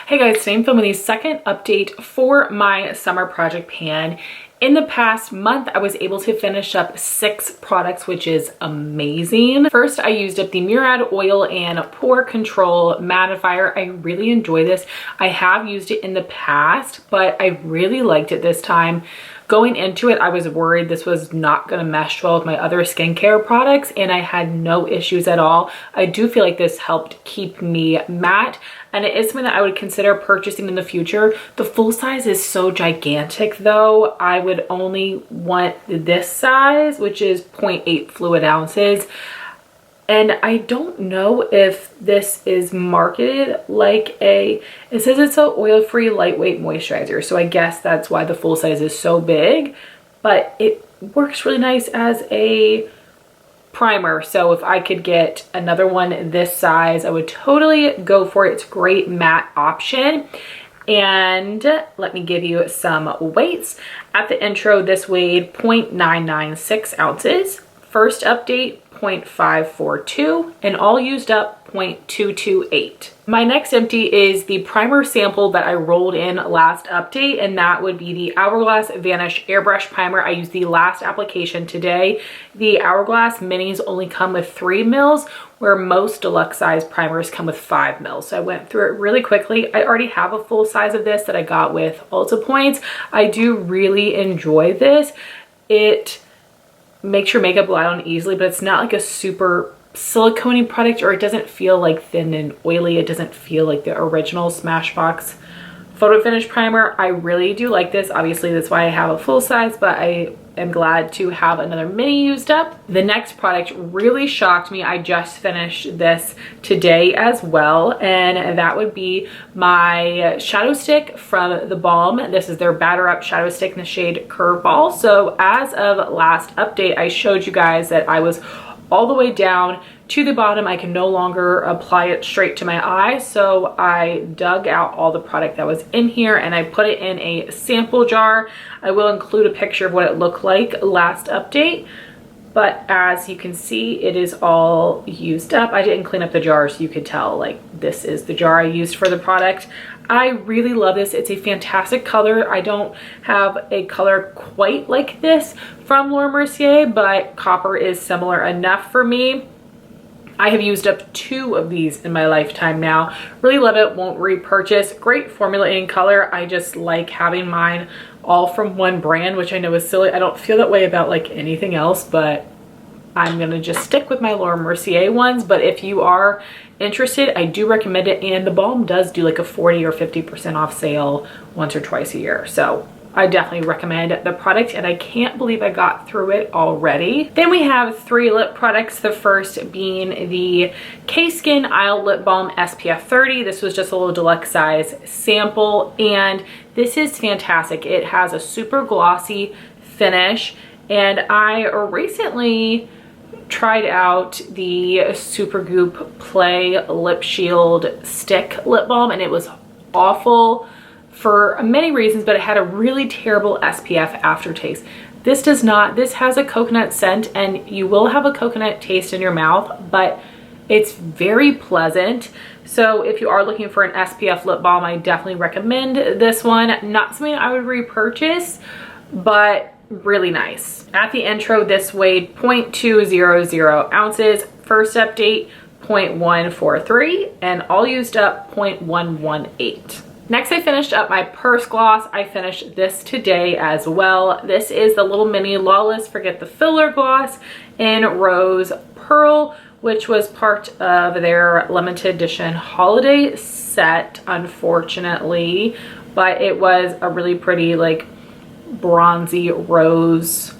Hey guys, today I'm filming the second update for my summer project pan. In the past month, I was able to finish up 6 products, which is amazing. First, I used up the Murad oil and Pore Control Mattifier. I really enjoy this. I have used it in the past, but I really liked it this time. Going into it, I was worried this was not going to mesh well with my other skincare products, and I had no issues at all. I do feel like this helped keep me matte, and it is something that I would consider purchasing in the future. The full size is so gigantic though. I would only want this size, which is 0.8 fluid ounces. And I don't know if this is marketed like it says it's an oil-free lightweight moisturizer. So I guess that's why the full size is so big, but it works really nice as a primer. So if I could get another one this size, I would totally go for it. It's a great matte option. And let me give you some weights. At the intro, this weighed 0.996 ounces. First update, 0.542, and all used up 0.228. My next empty is the primer sample that I rolled in last update, and that would be the Hourglass Vanish Airbrush Primer. I used the last application today. The Hourglass minis only come with 3 mils, where most deluxe size primers come with 5 mils. So I went through it really quickly. I already have a full size of this that I got with Ulta Points. I do really enjoy this. It makes your makeup glide on easily, but it's not like a super silicone product, or it doesn't feel like thin and oily. It doesn't feel like the original Smashbox Photo Finish Primer. I really do like this. Obviously, that's why I have a full size, but I am glad to have another mini used up. The next product really shocked me. I just finished this today as well, and that would be my shadow stick from theBalm. This is their Batter Up Shadow Stick in the shade Curveball. So as of last update, I showed you guys that I was all the way down to the bottom. I can no longer apply it straight to my eye, so I dug out all the product that was in here and I put it in a sample jar. I will include a picture of what it looked like last update, but as you can see, it is all used up. I didn't clean up the jar, so you could tell like this is the jar I used for the product. I really love this. It's a fantastic color. I don't have a color quite like this from Laura Mercier, but copper is similar enough for me. I have used up 2 of these in my lifetime now. Really love it, won't repurchase. Great formula and color. I just like having mine all from one brand, which I know is silly. I don't feel that way about like anything else, but I'm gonna just stick with my Laura Mercier ones. But if you are interested, I do recommend it, and theBalm does do like a 40 or 50% off sale once or twice a year. So I definitely recommend the product, and I can't believe I got through it already. Then we have 3 lip products. The first being the K-Skin Isle Lip Balm SPF 30. This was just a little deluxe size sample, and this is fantastic. It has a super glossy finish, and I recently tried out the Supergoop Play Lip Shield Stick Lip Balm, and it was awful for many reasons, but it had a really terrible SPF aftertaste. This does not. This has a coconut scent, and you will have a coconut taste in your mouth, but it's very pleasant. So if you are looking for an SPF lip balm, I definitely recommend this one. Not something I would repurchase, but really nice. At the intro, this weighed 0.200 ounces. First update, 0.143, and all used up 0.118. Next, I finished up my purse gloss. I finished this today as well. This is the little mini Lawless Forget the Filler gloss in Rose Pearl, which was part of their limited edition holiday set, unfortunately, but it was a really pretty like bronzy rose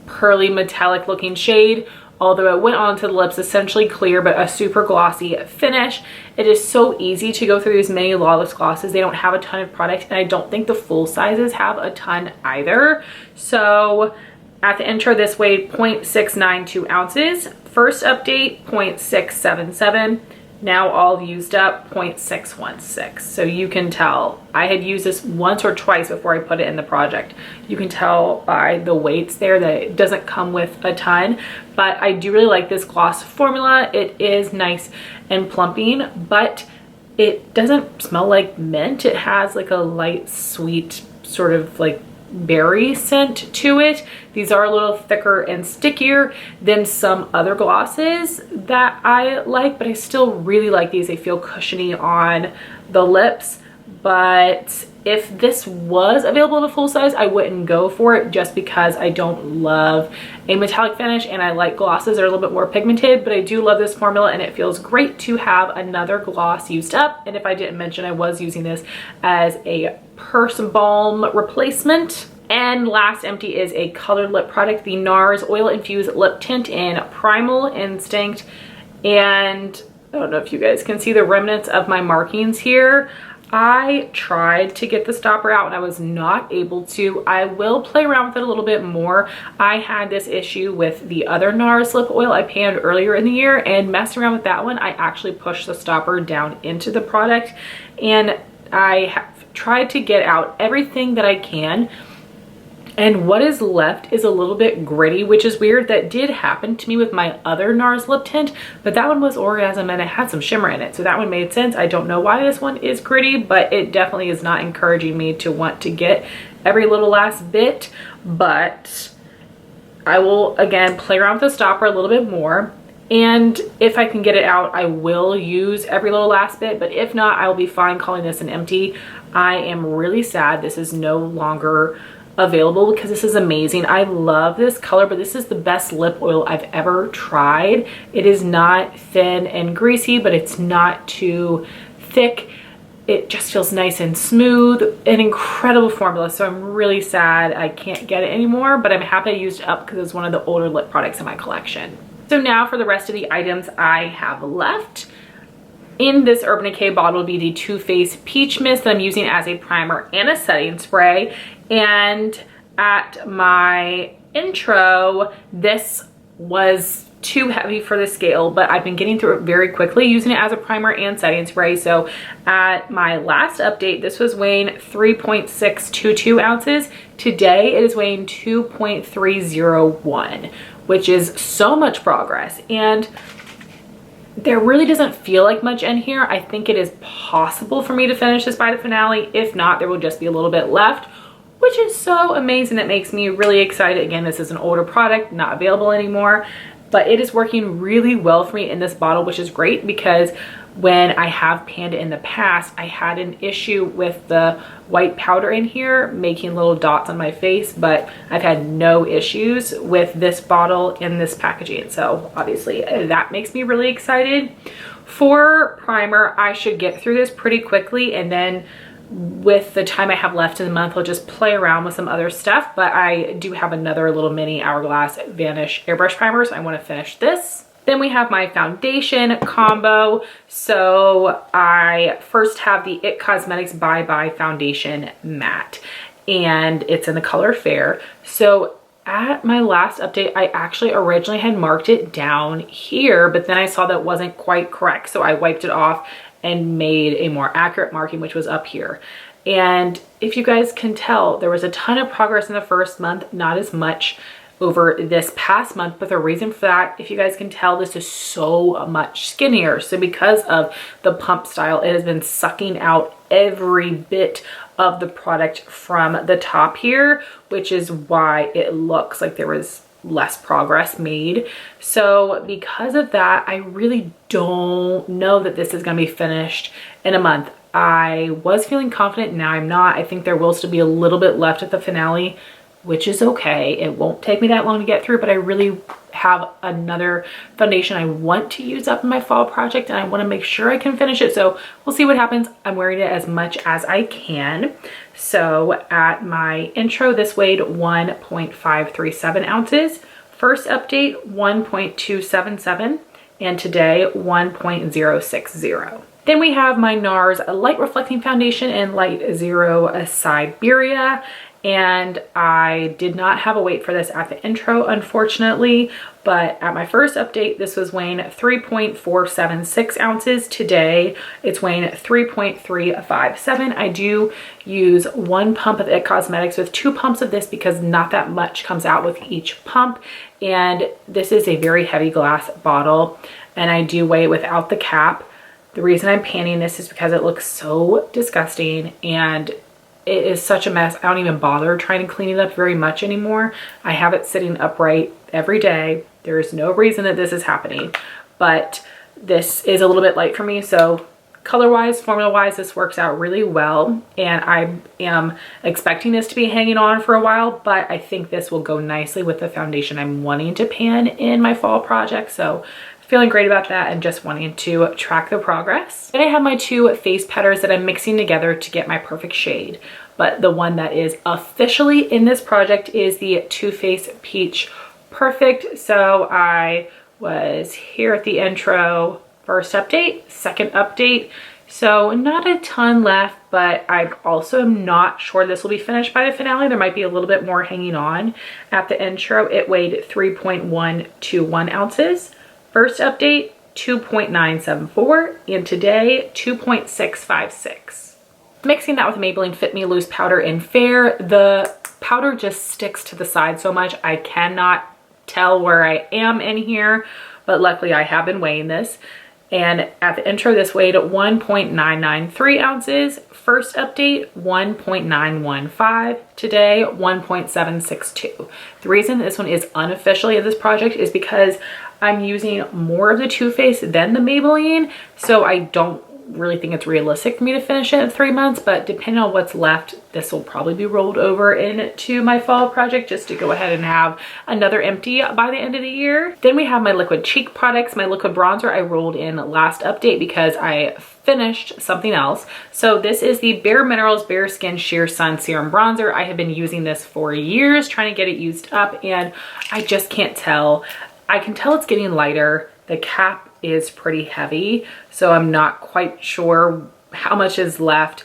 pearly metallic looking shade, although it went onto the lips essentially clear, but a super glossy finish. It is so easy to go through these mini Lawless glosses. They don't have a ton of product, and I don't think the full sizes have a ton either. So at the intro, this weighed 0.692 ounces. First update, 0.677. Now all used up, 0.616. So you can tell I had used this once or twice before I put it in the project. You can tell by the weights there that it doesn't come with a ton, but I do really like this gloss formula. It is nice and plumping, but it doesn't smell like mint. It has like a light sweet sort of like berry scent to it. These are a little thicker and stickier than some other glosses that I like, but I still really like these. They feel cushiony on the lips. But if this was available in a full size, I wouldn't go for it just because I don't love a metallic finish and I like glosses that are a little bit more pigmented, but I do love this formula and it feels great to have another gloss used up. And if I didn't mention, I was using this as a purse balm replacement. And last empty is a colored lip product, the NARS Oil Infused Lip Tint in Primal Instinct. And I don't know if you guys can see the remnants of my markings here. I tried to get the stopper out and I was not able to. I will play around with it a little bit more. I had this issue with the other NARS lip oil I panned earlier in the year, and messing around with that one, I actually pushed the stopper down into the product, and I have tried to get out everything that I can. And what is left is a little bit gritty, which is weird. That did happen to me with my other NARS lip tint, but that one was Orgasm and it had some shimmer in it. So that one made sense. I don't know why this one is gritty, but it definitely is not encouraging me to want to get every little last bit. But I will, again, play around with the stopper a little bit more. And if I can get it out, I will use every little last bit. But if not, I will be fine calling this an empty. I am really sad this is no longer available because this is amazing. I love this color, but this is the best lip oil I've ever tried. It is not thin and greasy, but it's not too thick. It just feels nice and smooth. An incredible formula. So I'm really sad I can't get it anymore, but I'm happy I used it up because it's one of the older lip products in my collection. So now for the rest of the items I have left. In this Urban Decay bottle will be the Too Faced Peach Mist that I'm using as a primer and a setting spray. And at my intro, this was too heavy for the scale, but I've been getting through it very quickly using it as a primer and setting spray. So at my last update, this was weighing 3.622 ounces. Today it is weighing 2.301, which is so much progress. And there really doesn't feel like much in here. I think it is possible for me to finish this by the finale. If not, there will just be a little bit left, which is so amazing. That makes me really excited. Again, this is an older product, not available anymore, but it is working really well for me in this bottle, which is great because when I have panned it in the past, I had an issue with the white powder in here making little dots on my face, but I've had no issues with this bottle in this packaging. So obviously that makes me really excited. For primer, I should get through this pretty quickly, and then with the time I have left in the month, I'll just play around with some other stuff. But I do have another little mini Hourglass Vanish airbrush primer, so I want to finish this. Then we have my foundation combo. So I first have the IT Cosmetics Bye Bye Foundation Matte, and it's in the color Fair. So at my last update, I actually originally had marked it down here, but then I saw that wasn't quite correct. So I wiped it off and made a more accurate marking, which was up here. And if you guys can tell, there was a ton of progress in the first month, not as much over this past month, but the reason for that, if you guys can tell, this is so much skinnier. So because of the pump style, it has been sucking out every bit of the product from the top here, which is why it looks like there was less progress made. So because of that, I really don't know that this is going to be finished in a month. I was feeling confident, now I'm not. I think there will still be a little bit left at the finale, which is okay. It won't take me that long to get through, but I really have another foundation I want to use up in my fall project, and I want to make sure I can finish it. So we'll see what happens. I'm wearing it as much as I can. So at my intro, this weighed 1.537 ounces. First update, 1.277, and today 1.060. Then we have my NARS Light Reflecting Foundation in Light Zero Siberia. And I did not have a weight for this at the intro, unfortunately, but at my first update, this was weighing 3.476 ounces. Today, it's weighing 3.357. I do use 1 pump of IT Cosmetics with 2 pumps of this because not that much comes out with each pump. And this is a very heavy glass bottle, and I do weigh it without the cap. The reason I'm panning this is because it looks so disgusting and it is such a mess. I don't even bother trying to clean it up very much anymore. I have it sitting upright every day. There is no reason that this is happening, but this is a little bit light for me. So color-wise, formula-wise, this works out really well. And I am expecting this to be hanging on for a while, but I think this will go nicely with the foundation I'm wanting to pan in my fall project. So feeling great about that and just wanting to track the progress. Then I have my two face powders that I'm mixing together to get my perfect shade. But the one that is officially in this project is the Too Faced Peach Perfect. So I was here at the intro, first update, second update. So not a ton left, but I also am not sure this will be finished by the finale. There might be a little bit more hanging on. At the intro, it weighed 3.121 ounces. First update, 2.974, and today, 2.656. Mixing that with Maybelline Fit Me Loose Powder in Fair, the powder just sticks to the side so much. I cannot tell where I am in here, but luckily I have been weighing this. And at the intro, this weighed 1.993 ounces. First update, 1.915. Today, 1.762. The reason this one is unofficially in this project is because I'm using more of the Too Faced than the Maybelline, so I don't really think it's realistic for me to finish it in 3 months, but depending on what's left, this will probably be rolled over into my fall project just to go ahead and have another empty by the end of the year. Then we have my liquid cheek products. My liquid bronzer I rolled in last update because I finished something else. So this is the Bare Minerals Bare Skin Sheer Sun Serum Bronzer. I have been using this for years, trying to get it used up, and I just can't tell. I can tell it's getting lighter. The cap is pretty heavy, so I'm not quite sure how much is left.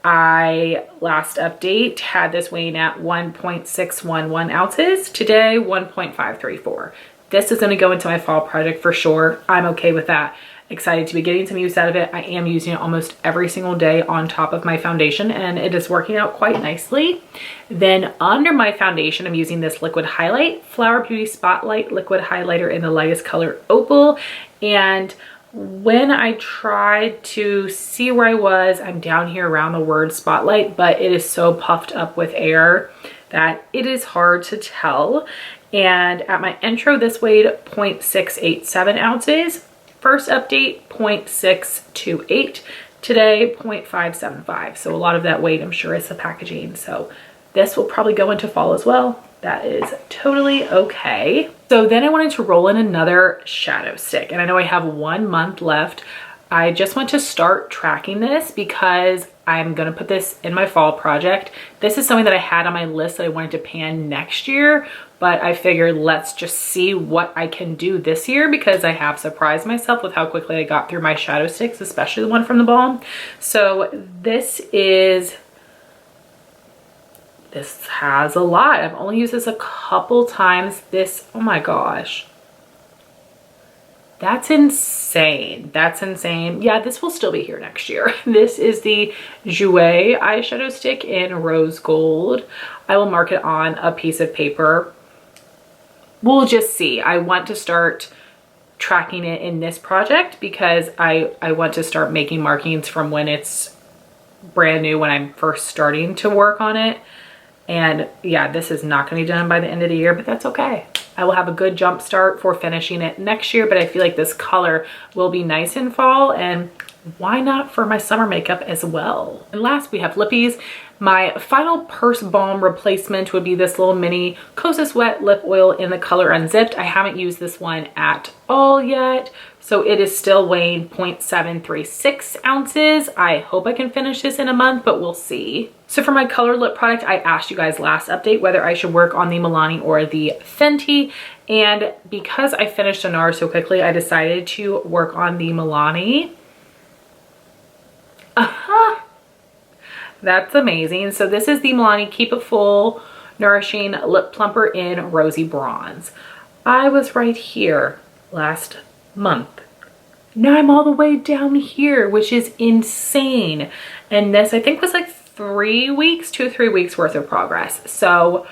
I last update had this weighing at 1.611 ounces. Today, 1.534. This is going to go into my fall project for sure. I'm okay with that. Excited to be getting some use out of it. I am using it almost every single day on top of my foundation, and it is working out quite nicely. Then under my foundation, I'm using this liquid highlight, Flower Beauty Spotlight liquid highlighter in the lightest color Opal. And when I tried to see where I was, I'm down here around the word spotlight, but it is so puffed up with air that it is hard to tell. And at my intro, this weighed 0.687 ounces. First update, 0.628. Today, 0.575. So a lot of that weight, I'm sure, is the packaging. So this will probably go into fall as well. That is totally okay. So then I wanted to roll in another shadow stick. And I know I have 1 month left. I just want to start tracking this because I'm going to put this in my fall project. This is something that I had on my list that I wanted to pan next year, but I figured let's just see what I can do this year because I have surprised myself with how quickly I got through my shadow sticks, especially the one from theBalm. So this has a lot. I've only used this a couple times. This, oh my gosh. That's insane. That's insane. Yeah, this will still be here next year. This is the Jouer eyeshadow stick in rose gold. I will mark it on a piece of paper. We'll just see. I want to start tracking it in this project because I want to start making markings from when it's brand new, when I'm first starting to work on it. And yeah, this is not going to be done by the end of the year, but that's okay. I will have a good jump start for finishing it next year, but I feel like this color will be nice in fall, and why not for my summer makeup as well. And last, we have lippies. My final purse balm replacement would be this little mini Kosas Wet Lip Oil in the color Unzipped. I haven't used this one at all yet, so it is still weighing 0.736 ounces. I hope I can finish this in a month, but we'll see. So for my color lip product, I asked you guys last update whether I should work on the Milani or the Fenty. And because I finished a NARS so quickly, I decided to work on the Milani. That's amazing. So this is the Milani Keep It Full Nourishing Lip Plumper in Rosy Bronze. I was right here last month. Now I'm all the way down here, which is insane. And this, I think, was like 3 weeks, 2 or 3 weeks worth of progress. So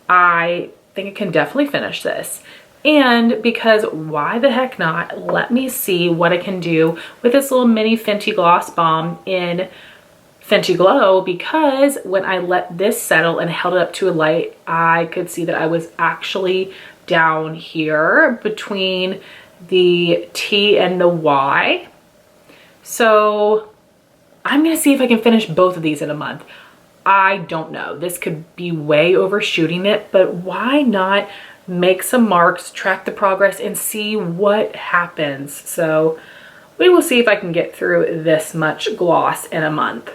I think I can definitely finish this. And because why the heck not, let me see what I can do with this little mini Fenty Gloss Balm in Fenty Glow, because when I let this settle and held it up to a light, I could see that I was actually down here between the T and the Y. So I'm gonna see if I can finish both of these in a month. I don't know, this could be way overshooting it, but why not make some marks, track the progress, and see what happens. So we will see if I can get through this much gloss in a month.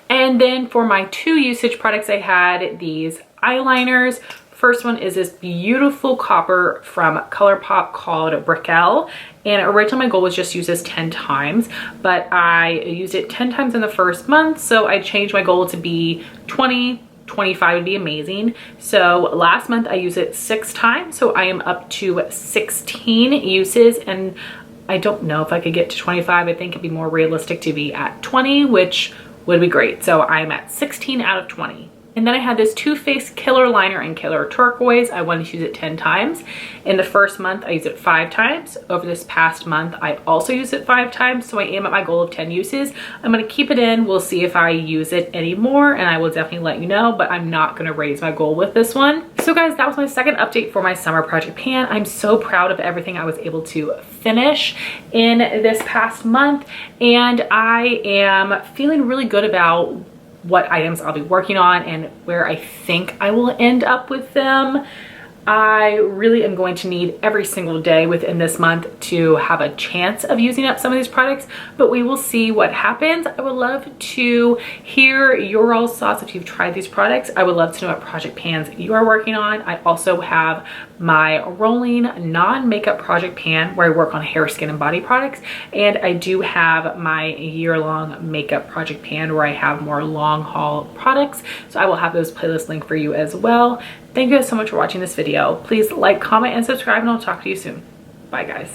And then for my 2 usage products, I had these eyeliners. First one is this beautiful copper from ColourPop called Brickell. And originally my goal was just to use this 10 times, but I used it 10 times in the first month. So I changed my goal to be 20, 25 would be amazing. So last month I used it 6 times. So I am up to 16 uses, and I don't know if I could get to 25. I think it'd be more realistic to be at 20, which would be great. So I'm at 16 out of 20. And then I had this Too Faced Killer Liner in Killer Turquoise. I wanted to use it 10 times. In the first month, I used it 5 times. Over this past month, I also used it 5 times. So I am at my goal of 10 uses. I'm gonna keep it in. We'll see if I use it anymore, and I will definitely let you know, but I'm not gonna raise my goal with this one. So guys, that was my second update for my summer project pan. I'm so proud of everything I was able to finish in this past month. And I am feeling really good about what items I'll be working on and where I think I will end up with them. I really am going to need every single day within this month to have a chance of using up some of these products, but we will see what happens. I would love to hear your all's thoughts if you've tried these products. I would love to know what project pans you are working on. I also have my rolling non-makeup project pan where I work on hair, skin, and body products. And I do have my year-long makeup project pan where I have more long haul products. So I will have those playlists linked for you as well. Thank you guys so much for watching this video. Please like, comment, and subscribe, and I'll talk to you soon. Bye guys.